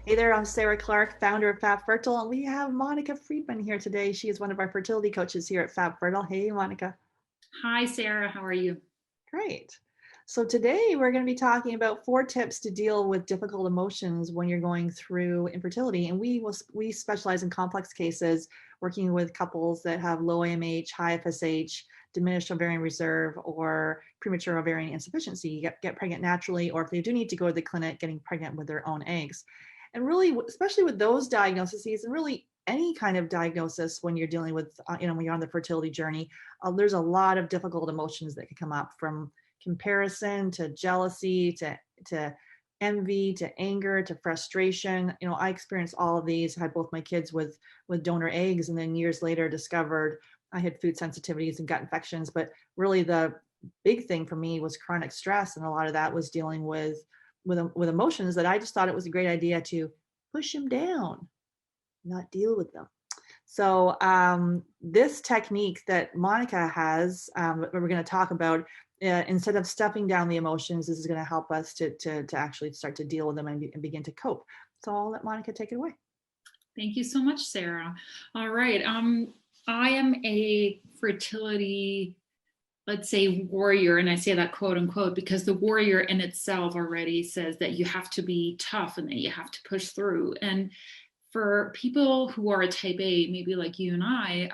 Hey there, I'm Sarah Clark, founder of Fab Fertile, and we have Monica Friedman here today. She is one of our fertility coaches here at Fab Fertile. Hey, Monica. Hi, Sarah. How are you? Great. So today we're going to be talking about 4 tips to deal with difficult emotions when you're going through infertility. And we specialize in complex cases, working with couples that have low AMH, high FSH, diminished ovarian reserve, or premature ovarian insufficiency. You get pregnant naturally, or if they do need to go to the clinic, getting pregnant with their own eggs. And really, especially with those diagnoses, and really any kind of diagnosis when you're dealing with, when you're on the fertility journey, there's a lot of difficult emotions that can come up, from comparison to jealousy to envy to anger to frustration. I experienced all of these. I had both my kids with donor eggs, and then years later discovered I had food sensitivities and gut infections. But really, the big thing for me was chronic stress, and a lot of that was dealing with emotions that I just thought it was a great idea to push them down, not deal with them. So this technique that Monica has, that we're going to talk about, instead of stuffing down the emotions, this is going to help us to actually start to deal with them and begin to cope. So I'll let Monica take it away. Thank you so much, Sarah. All right. I am a fertility, let's say, warrior, and I say that quote unquote because the warrior in itself already says that you have to be tough and that you have to push through. And for people who are a type A, maybe like you and I,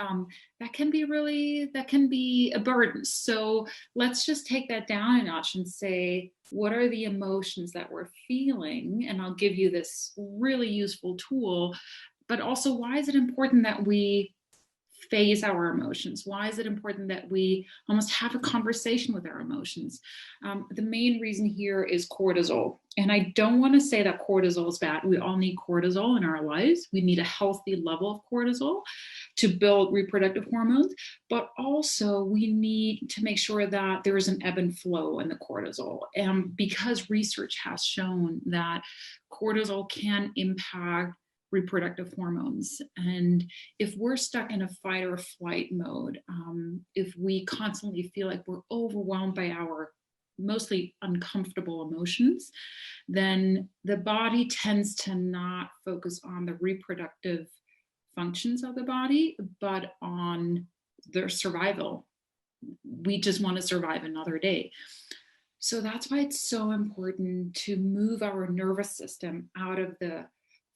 that can be a burden. So let's just take that down a notch and say, what are the emotions that we're feeling? And I'll give you this really useful tool. But also, why is it important that we face our emotions? Why is it important that we almost have a conversation with our emotions? The main reason here is cortisol. And I don't want to say that cortisol is bad. We all need cortisol in our lives. We need a healthy level of cortisol to build reproductive hormones, but also we need to make sure that there is an ebb and flow in the cortisol. And because research has shown that cortisol can impact reproductive hormones. And if we're stuck in a fight or flight mode, if we constantly feel like we're overwhelmed by our mostly uncomfortable emotions, then the body tends to not focus on the reproductive functions of the body, but on their survival. We just want to survive another day. So that's why it's so important to move our nervous system out of the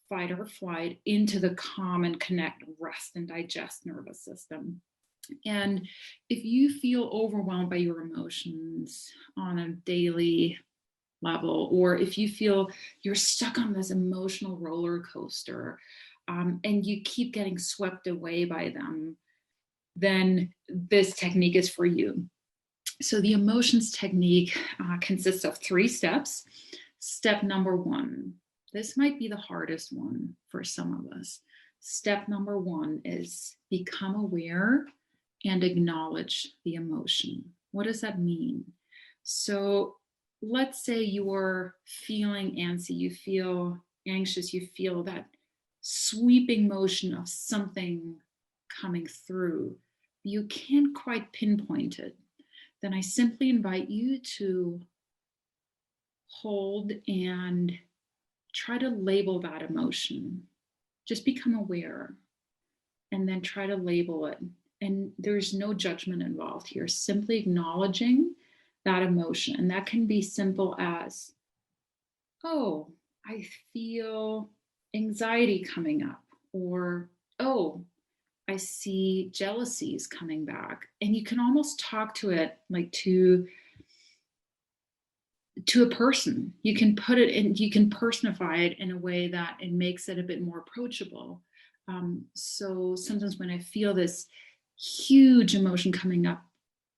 fight or flight into the calm and connect, rest and digest nervous system. And if you feel overwhelmed by your emotions on a daily level, or if you feel you're stuck on this emotional roller coaster, and you keep getting swept away by them, then this technique is for you. So the emotions technique consists of 3 steps. Step number 1, this might be the hardest one for some of us. Step number 1 is become aware and acknowledge the emotion. What does that mean? So let's say you're feeling antsy, you feel anxious, you feel that sweeping motion of something coming through. You can't quite pinpoint it. Then I simply invite you to hold and try to label that emotion. Just become aware and then try to label it. And there's no judgment involved here, simply acknowledging that emotion. And that can be simple as, oh, I feel anxiety coming up, or, oh, I see jealousies coming back. And you can almost talk to it like to a person. You can put it in, you can personify it in a way that it makes it a bit more approachable. So sometimes when I feel this huge emotion coming up,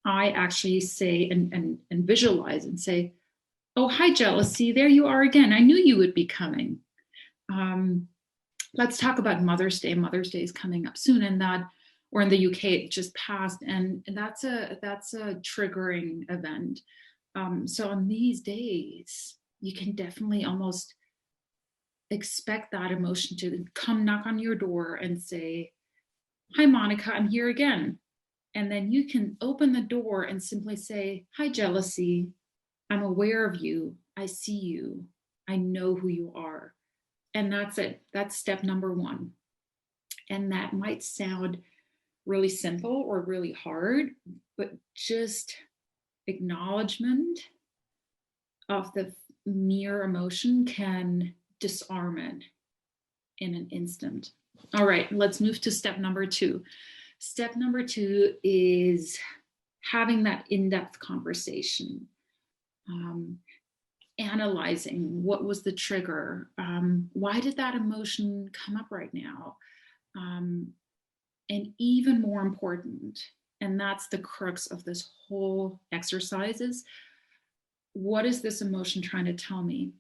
I actually say and visualize and say, oh, hi, jealousy. There you are again. I knew you would be coming. Let's talk about Mother's Day. Mother's Day is coming up soon, and that, or in the UK, it just passed, and that's a triggering event. So on these days, you can definitely almost expect that emotion to come knock on your door and say, hi, Monica, I'm here again. And then you can open the door and simply say, hi, jealousy. I'm aware of you. I see you. I know who you are. And that's it. That's step number one. And that might sound really simple or really hard, but just acknowledgement of the mere emotion can disarm it in an instant. All right, let's move to step number two. Step number two is having that in-depth conversation, analyzing what was the trigger, why did that emotion come up right now, and even more important, and that's the crux of this whole exercise, is what is this emotion trying to tell me?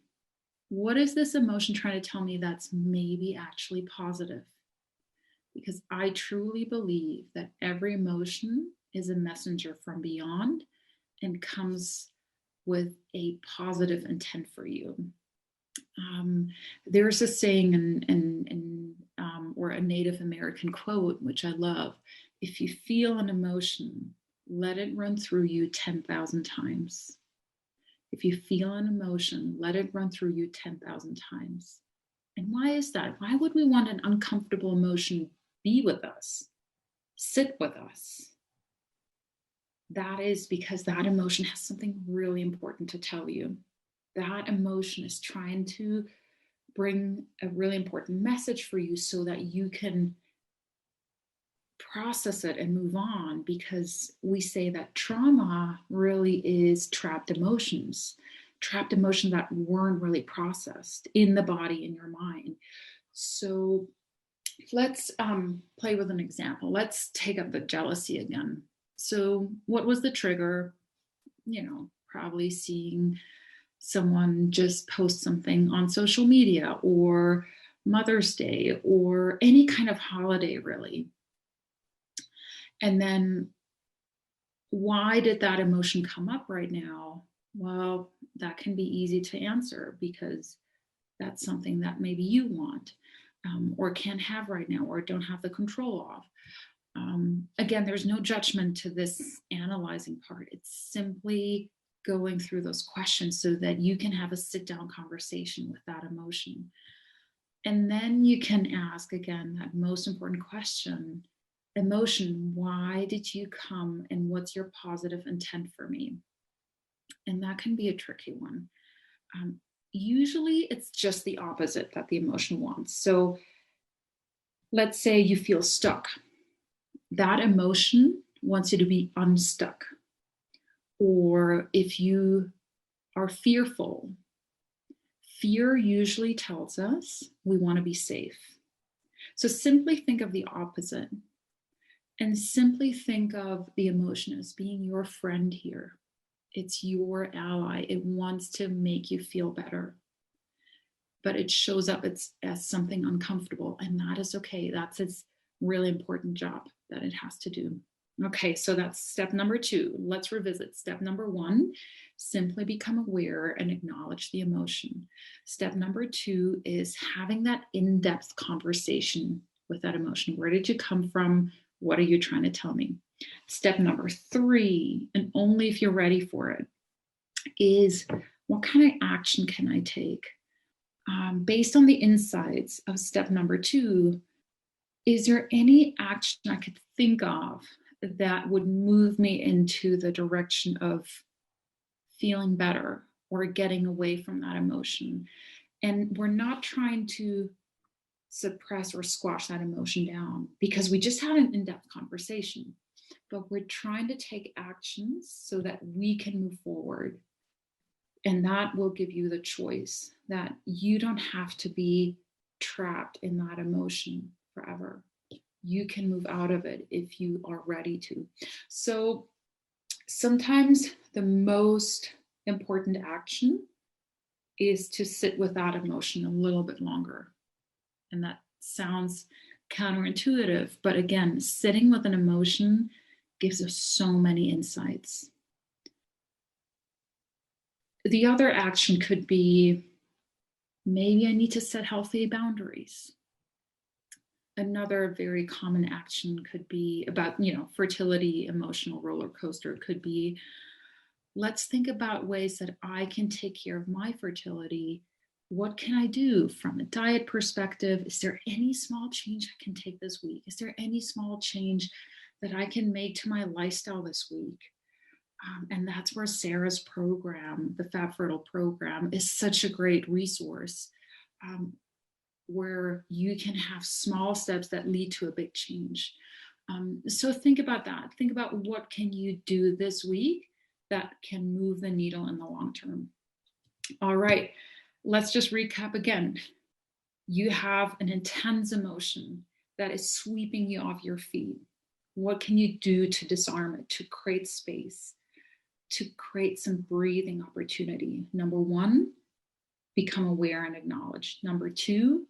What is this emotion trying to tell me that's maybe actually positive? Because I truly believe that every emotion is a messenger from beyond and comes with a positive intent for you. There's a saying or a Native American quote, which I love: if you feel an emotion, let it run through you 10,000 times. If you feel an emotion, let it run through you 10,000 times. And why is that? Why would we want an uncomfortable emotion be with us, sit with us? That is because that emotion has something really important to tell you. That emotion is trying to bring a really important message for you so that you can process it and move on, because we say that trauma really is trapped emotions that weren't really processed in the body, in your mind. So let's play with an example. Let's take up the jealousy again. So what was the trigger? Probably seeing someone just post something on social media, or Mother's Day, or any kind of holiday, really. And then why did that emotion come up right now? Well, that can be easy to answer because that's something that maybe you want, or can't have right now, or don't have the control of. Again, there's no judgment to this analyzing part. It's simply going through those questions so that you can have a sit-down conversation with that emotion. And then you can ask, again, that most important question: emotion, why did you come, and what's your positive intent for me? And that can be a tricky one. Usually it's just the opposite that the emotion wants. So let's say you feel stuck. That emotion wants you to be unstuck. Or if you are fearful, fear usually tells us we want to be safe. So simply think of the opposite, and simply think of the emotion as being your friend here. It's your ally. It wants to make you feel better, but it shows up as something uncomfortable, and that is okay. That's its really important job that it has to do. Okay, so that's step number two. Let's revisit. Step number one, simply become aware and acknowledge the emotion. Step number two is having that in-depth conversation with that emotion. Where did you come from? What are you trying to tell me? Step number three, and only if you're ready for it, is what kind of action can I take? Based on the insights of step number two, is there any action I could think of that would move me into the direction of feeling better or getting away from that emotion? And we're not trying to suppress or squash that emotion down because we just had an in-depth conversation, but we're trying to take actions so that we can move forward. And that will give you the choice that you don't have to be trapped in that emotion forever. You can move out of it if you are ready to. So sometimes the most important action is to sit with that emotion a little bit longer. And that sounds counterintuitive, but again, sitting with an emotion gives us so many insights. The other action could be, maybe I need to set healthy boundaries. Another very common action could be about, fertility, emotional roller coaster. It could be, let's think about ways that I can take care of my fertility What can I do from a diet perspective? Is there any small change I can take this week? Is there any small change that I can make to my lifestyle this week? And that's where Sarah's program, the Fab Fertile program, is such a great resource, um, where you can have small steps that lead to a big change. So think about that. Think about what can you do this week that can move the needle in the long term. All right, let's just recap again. You have an intense emotion that is sweeping you off your feet. What can you do to disarm it, to create space, to create some breathing opportunity? Number one, become aware and acknowledge. Number two,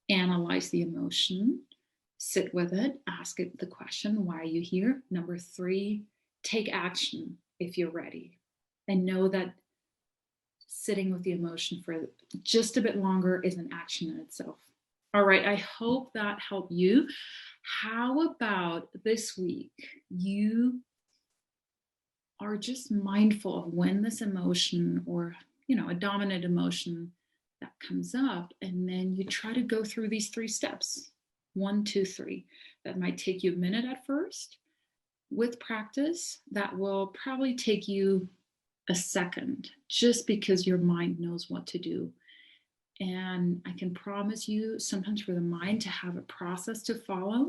analyze the emotion, sit with it, ask it the question, why are you here? Number three, take action if you're ready. And know that sitting with the emotion for just a bit longer is an action in itself. All right, I hope that helped you. How about this week you are just mindful of when this emotion, or a dominant emotion that comes up, and then you try to go through these 3 steps. 1, 2, 3. That might take you a minute at first. With practice, that will probably take you a second, just because your mind knows what to do. And I can promise you, sometimes for the mind to have a process to follow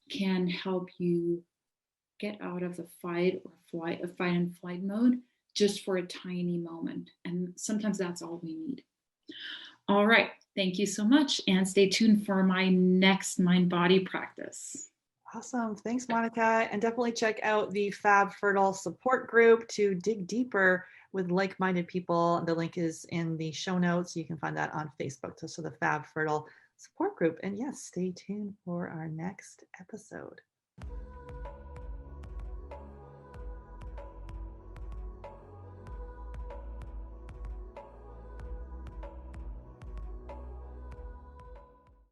can help you get out of the fight and flight mode just for a tiny moment. And sometimes that's all we need. All right. Thank you so much. And stay tuned for my next mind body practice. Awesome. Thanks, Monica. And definitely check out the Fab Fertile support group to dig deeper with like-minded people. The link is in the show notes. You can find that on Facebook. So the Fab Fertile support group. And yes, stay tuned for our next episode.